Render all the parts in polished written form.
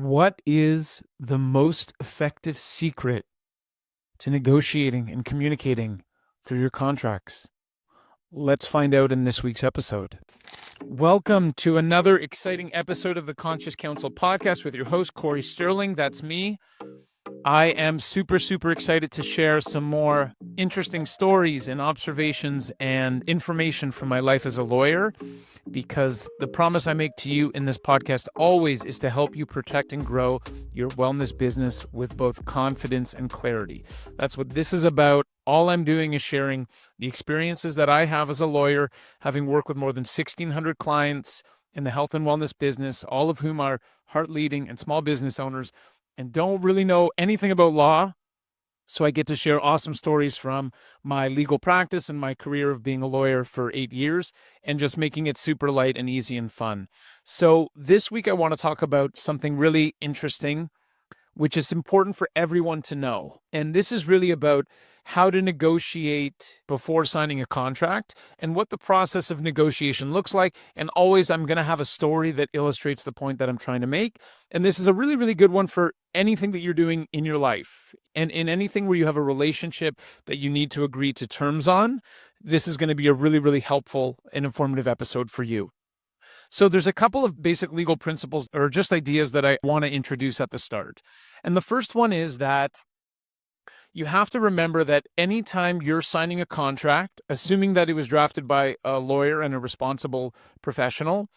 What is the most effective secret to negotiating and communicating through your contracts? Let's find out in this week's episode. Welcome to another exciting episode of the Conscious Counsel podcast with your host, Corey Sterling. That's me. I am super excited to share some more interesting stories and observations and information from my life as a lawyer, because the promise I make to you in this podcast always is to help you protect and grow your wellness business with both confidence and clarity. That's what this is about. All I'm doing is sharing the experiences that I have as a lawyer, having worked with more than 1,600 clients in the health and wellness business, all of whom are heart-leading and small business owners and don't really know anything about law. So I get to share awesome stories from my legal practice and my career of being a lawyer for 8 years and just making it super light and easy and fun. So this week I want to talk about something really interesting, which is important for everyone to know. And this is really about how to negotiate before signing a contract and what the process of negotiation looks like. And always I'm going to have a story that illustrates the point that I'm trying to make. And this is a really good one for anything that you're doing in your life and in anything where you have a relationship that you need to agree to terms on. This is going to be a really helpful and informative episode for you. So there's a couple of basic legal principles or just ideas that I want to introduce at the start. And the first one is that you have to remember that anytime you're signing a contract, assuming that it was drafted by a lawyer and a responsible professional,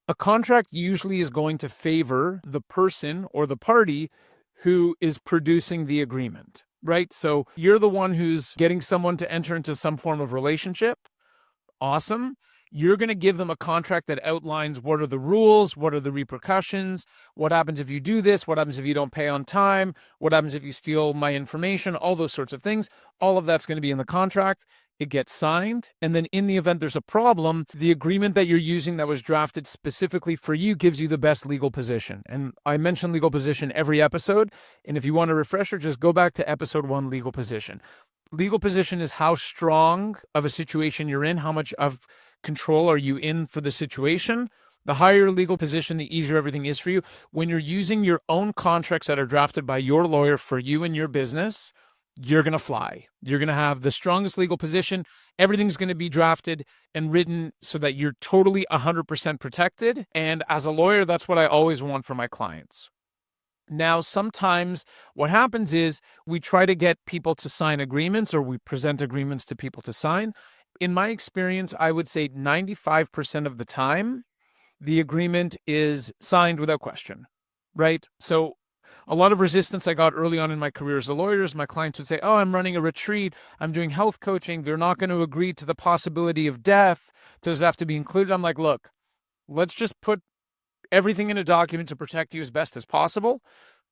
a contract usually is going to favor the person or the party who is producing the agreement, right? So you're the one who's getting someone to enter into some form of relationship. Awesome. You're going to give them a contract that outlines what are the rules, what are the repercussions, what happens if you do this, what happens if you don't pay on time, what happens if you steal my information, all those sorts of things. All of that's going to be in the contract. It gets signed. And then in the event there's a problem, the agreement that you're using that was drafted specifically for you gives you the best legal position. And I mention legal position every episode. And if you want a refresher, just go back to episode 1, legal position. Legal position is how strong of a situation you're in, how much of control are you in for the situation. The higher your legal position, the easier everything is for you. When you're using your own contracts that are drafted by your lawyer for you and your business, you're going to fly. You're going to have the strongest legal position. Everything's going to be drafted and written so that you're totally 100% protected. And as a lawyer, that's what I always want for my clients. Now, sometimes what happens is we try to get people to sign agreements, or we present agreements to people to sign. In my experience, I would say 95% of the time, the agreement is signed without question, right? So a lot of resistance I got early on in my career as a lawyer is my clients would say, oh, I'm running a retreat, I'm doing health coaching, they're not going to agree to the possibility of death. Does it have to be included? I'm like, look, let's just put everything in a document to protect you as best as possible.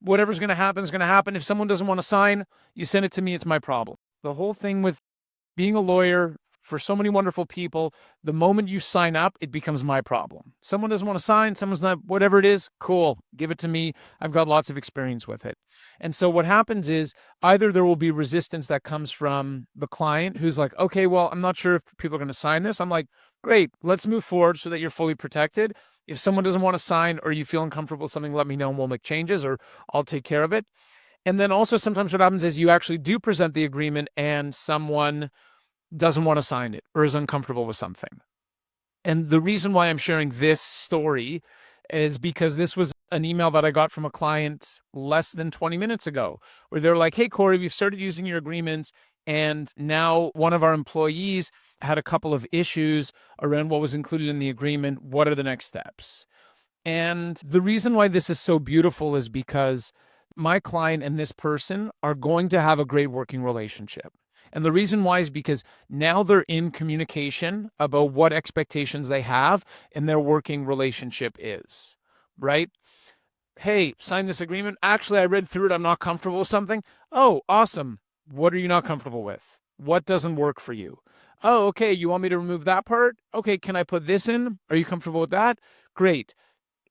Whatever's going to happen is going to happen. If someone doesn't want to sign, you send it to me. It's my problem. The whole thing with being a lawyer for so many wonderful people, the moment you sign up, it becomes my problem. Someone doesn't want to sign, someone's not, whatever it is, cool, give it to me. I've got lots of experience with it. And so what happens is either there will be resistance that comes from the client who's like, okay, well, I'm not sure if people are going to sign this. I'm like, great, let's move forward so that you're fully protected. If someone doesn't want to sign or you feel uncomfortable with something, let me know and we'll make changes, or I'll take care of it. And then also sometimes what happens is you actually do present the agreement and someone doesn't want to sign it or is uncomfortable with something. And the reason why I'm sharing this story is because this was an email that I got from a client less than 20 minutes ago, where they're like, hey, Corey, we've started using your agreements, and now one of our employees had a couple of issues around what was included in the agreement. What are the next steps? And the reason why this is so beautiful is because my client and this person are going to have a great working relationship. And the reason why is because now they're in communication about what expectations they have and their working relationship is, right? Hey, sign this agreement. Actually, I read through it. I'm not comfortable with something. Oh, awesome. What are you not comfortable with? What doesn't work for you? Oh, okay. You want me to remove that part? Okay. Can I put this in? Are you comfortable with that? Great.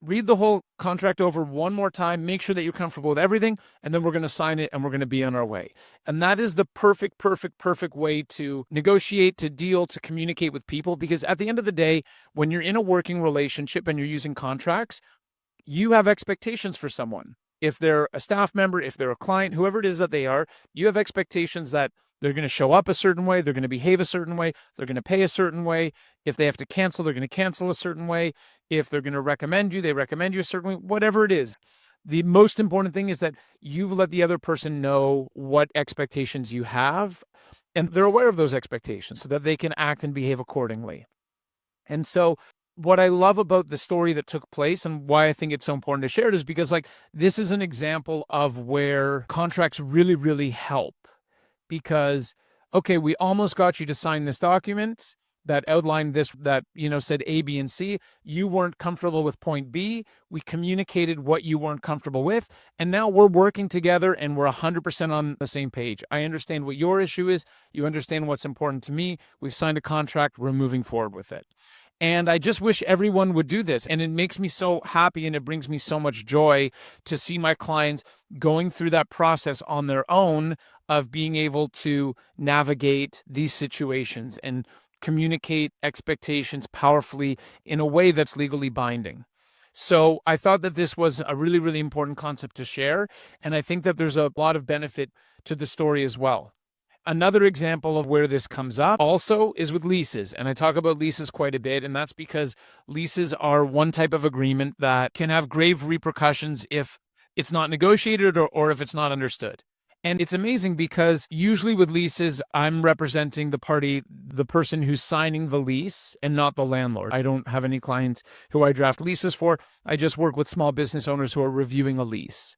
Read the whole contract over one more time, make sure that you're comfortable with everything, and then we're going to sign it and we're going to be on our way. And that is the perfect way to negotiate, to deal, to communicate with people, because at the end of the day, when you're in a working relationship and you're using contracts, You have expectations for someone. If they're a staff member, if they're a client, whoever it is that they are, you have expectations that they're going to show up a certain way, they're going to behave a certain way, they're going to pay a certain way. If they have to cancel, they're going to cancel a certain way. If they're going to recommend you, they recommend you a certain way, whatever it is. The most important thing is that you've let the other person know what expectations you have, and they're aware of those expectations so that they can act and behave accordingly. And so what I love about the story that took place and why I think it's so important to share it is because this is an example of where contracts really, really help. Because, okay, we almost got you to sign this document that outlined this, that, said A, B, and C. You weren't comfortable with point B. We communicated what you weren't comfortable with. And now we're working together and we're 100% on the same page. I understand what your issue is. You understand what's important to me. We've signed a contract. We're moving forward with it. And I just wish everyone would do this. And it makes me so happy and it brings me so much joy to see my clients going through that process on their own of being able to navigate these situations and communicate expectations powerfully in a way that's legally binding. So I thought that this was a really, really important concept to share. And I think that there's a lot of benefit to the story as well. Another example of where this comes up also is with leases. And I talk about leases quite a bit, and that's because leases are one type of agreement that can have grave repercussions if it's not negotiated or if it's not understood. And it's amazing because usually with leases, I'm representing the person who's signing the lease and not the landlord. I don't have any clients who I draft leases for. I just work with small business owners who are reviewing a lease.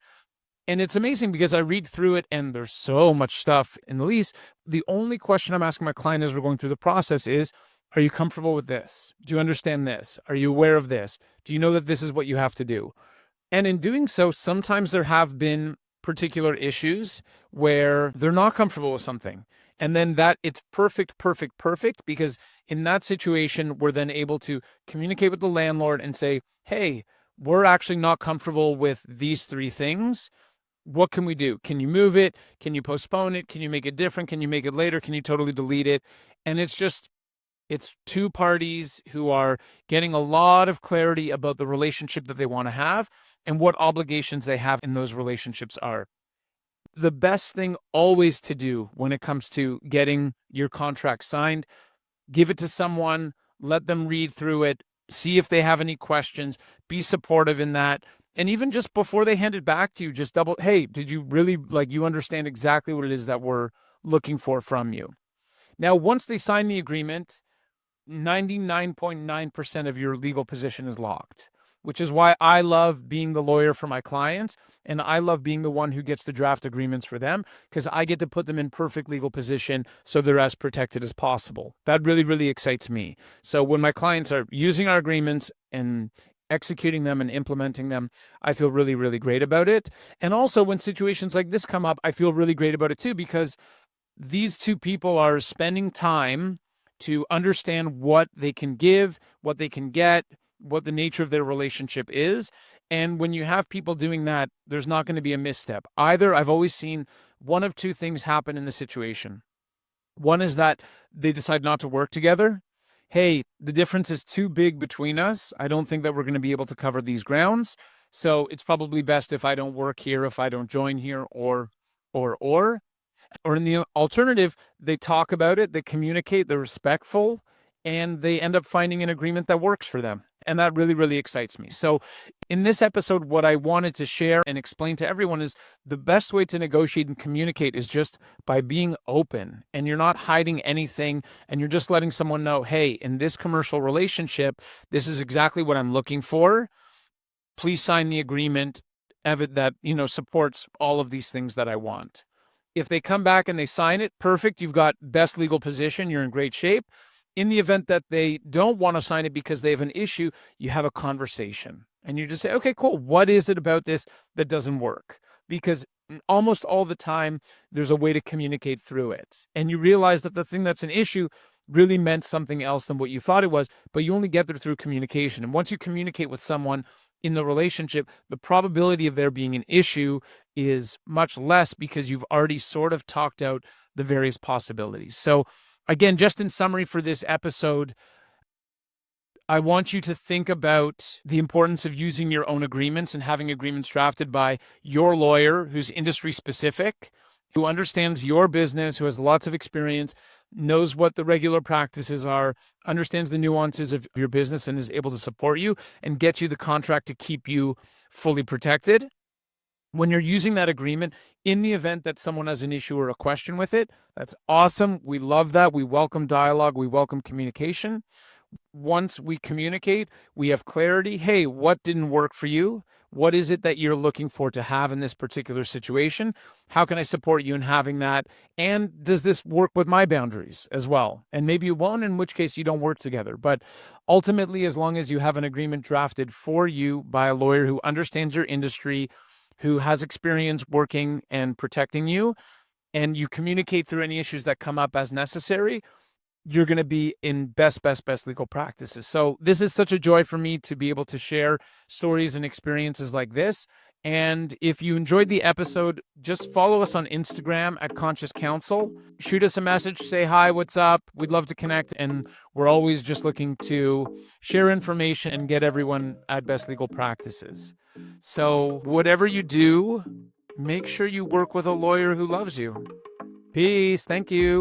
And it's amazing because I read through it and there's so much stuff in the lease. The only question I'm asking my client as we're going through the process is, are you comfortable with this? Do you understand this? Are you aware of this? Do you know that this is what you have to do? And in doing so, sometimes there have been particular issues where they're not comfortable with something. And then that it's perfect, because in that situation, we're then able to communicate with the landlord and say, hey, we're actually not comfortable with these three things. What can we do? Can you move it? Can you postpone it? Can you make it different? Can you make it later? Can you totally delete it? And it's two parties who are getting a lot of clarity about the relationship that they want to have and what obligations they have in those relationships are. The best thing always to do when it comes to getting your contract signed, give it to someone, let them read through it, see if they have any questions, be supportive in that. And even just before they hand it back to you, just hey, did you really, you understand exactly what it is that we're looking for from you? Now, once they sign the agreement, 99.9% of your legal position is locked, which is why I love being the lawyer for my clients. And I love being the one who gets to draft agreements for them because I get to put them in perfect legal position so they're as protected as possible. That really, really excites me. So when my clients are using our agreements and executing them and implementing them, I feel really, really great about it. And also when situations like this come up, I feel really great about it too, because these two people are spending time to understand what they can give, what they can get, what the nature of their relationship is. And when you have people doing that, there's not going to be a misstep. Either I've always seen one of two things happen in the situation. One is that they decide not to work together. Hey, the difference is too big between us. I don't think that we're going to be able to cover these grounds. So it's probably best if I don't work here, if I don't join here, or in the alternative, they talk about it, they communicate, they're respectful, and they end up finding an agreement that works for them. And that really, really excites me. So in this episode, what I wanted to share and explain to everyone is the best way to negotiate and communicate is just by being open, and you're not hiding anything, and you're just letting someone know, hey, in this commercial relationship, this is exactly what I'm looking for. Please sign the agreement that, supports all of these things that I want. If they come back and they sign it, perfect. You've got best legal position. You're in great shape. In the event that they don't want to sign it because they have an issue, you have a conversation and you just say, okay, cool. What is it about this that doesn't work? Because almost all the time, there's a way to communicate through it. And you realize that the thing that's an issue really meant something else than what you thought it was, but you only get there through communication. And once you communicate with someone in the relationship, the probability of there being an issue is much less because you've already sort of talked out the various possibilities. So again, just in summary for this episode, I want you to think about the importance of using your own agreements and having agreements drafted by your lawyer who's industry specific, who understands your business, who has lots of experience, knows what the regular practices are, understands the nuances of your business, and is able to support you and get you the contract to keep you fully protected. When you're using that agreement, in the event that someone has an issue or a question with it, that's awesome. We love that. We welcome dialogue. We welcome communication. Once we communicate, we have clarity. Hey, what didn't work for you? What is it that you're looking for to have in this particular situation? How can I support you in having that? And does this work with my boundaries as well? And maybe it won't, in which case you don't work together. But ultimately, as long as you have an agreement drafted for you by a lawyer who understands your industry, who has experience working and protecting you, and you communicate through any issues that come up as necessary, you're going to be in best legal practices. So this is such a joy for me to be able to share stories and experiences like this. And if you enjoyed the episode, just follow us on Instagram at Conscious Counsel. Shoot us a message, say hi, what's up? We'd love to connect. And we're always just looking to share information and get everyone at best legal practices. So whatever you do, make sure you work with a lawyer who loves you. Peace. Thank you.